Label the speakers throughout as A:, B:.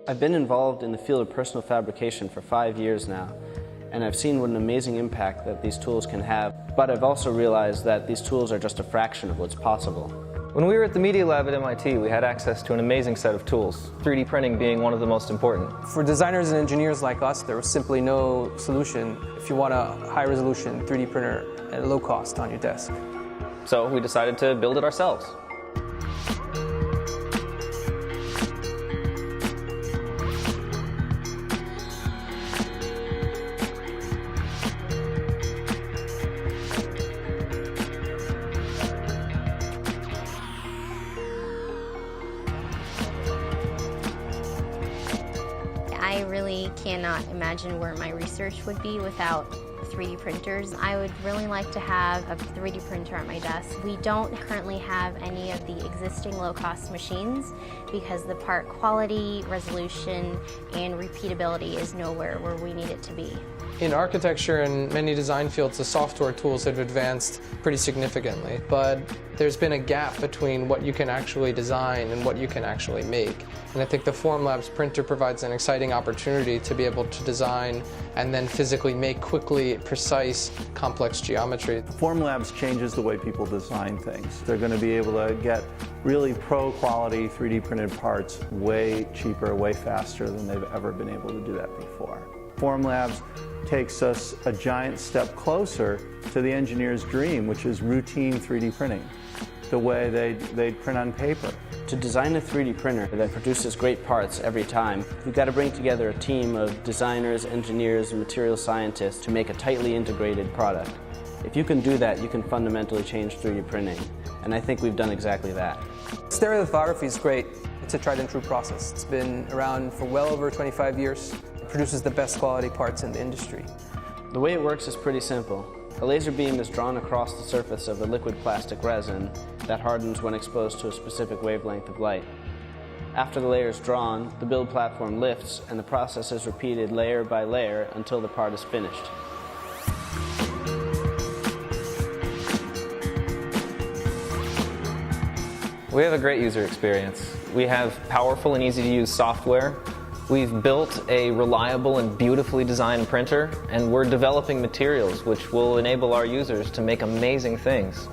A: I've been involved in the field of personal fabrication for 5 years now, and I've seen what an amazing impact that these tools can have, but I've also realized that these tools are just a fraction of what's possible.
B: When we were at the Media Lab at MIT, we had access to an amazing set of tools, 3D printing being one of the most important.
C: For designers and engineers like us, there was simply no solution if you want a high-resolution 3D printer at a low cost on your desk.
B: So we decided to build it ourselves.
D: I really cannot imagine where my research would be without 3D printers. I would really like to have a 3D printer at my desk. We don't currently have any of the existing low-cost machines because the part quality, resolution, and repeatability is nowhere where we need it to be.
C: In architecture and many design fields, the software tools have advanced pretty significantly, but there's been a gap between what you can actually design and what you can actually make. And I think the Formlabs printer provides an exciting opportunity to be able to design and then physically make quickly precise, complex geometry.
E: Formlabs changes the way people design things. They're going to be able to get really pro-quality 3D printed parts way cheaper, way faster than they've ever been able to do that before. Formlabs takes us a giant step closer to the engineer's dream, which is routine 3D printing, the way they'd print on paper.
A: To design a 3D printer that produces great parts every time, we've got to bring together a team of designers, engineers, and material scientists to make a tightly integrated product. If you can do that, you can fundamentally change 3D printing, and I think we've done exactly that.
C: Stereolithography is great. It's a tried and true process. It's been around for well over 25 years. It produces the best quality parts in the industry.
A: The way it works is pretty simple. A laser beam is drawn across the surface of a liquid plastic resin that hardens when exposed to a specific wavelength of light. After the layer is drawn, the build platform lifts and the process is repeated layer by layer until the part is finished.
B: We have a great user experience. We have powerful and easy-to-use software. We've built a reliable and beautifully designed printer, and we're developing materials which will enable our users to make amazing things.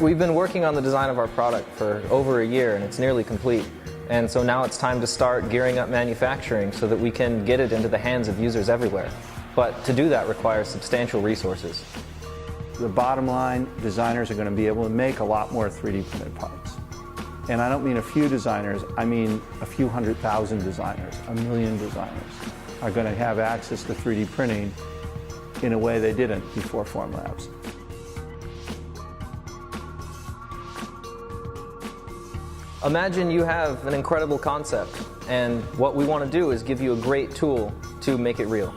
B: We've been working on the design of our product for over a year, and it's nearly complete. And so now it's time to start gearing up manufacturing so that we can get it into the hands of users everywhere. But to do that requires substantial resources.
E: The bottom line, designers are going to be able to make a lot more 3D printed parts. And I don't mean a few designers, I mean a few 100,000 designers, 1 million designers are going to have access to 3D printing in a way they didn't before Formlabs.
B: Imagine you have an incredible concept, and what we want to do is give you a great tool to make it real.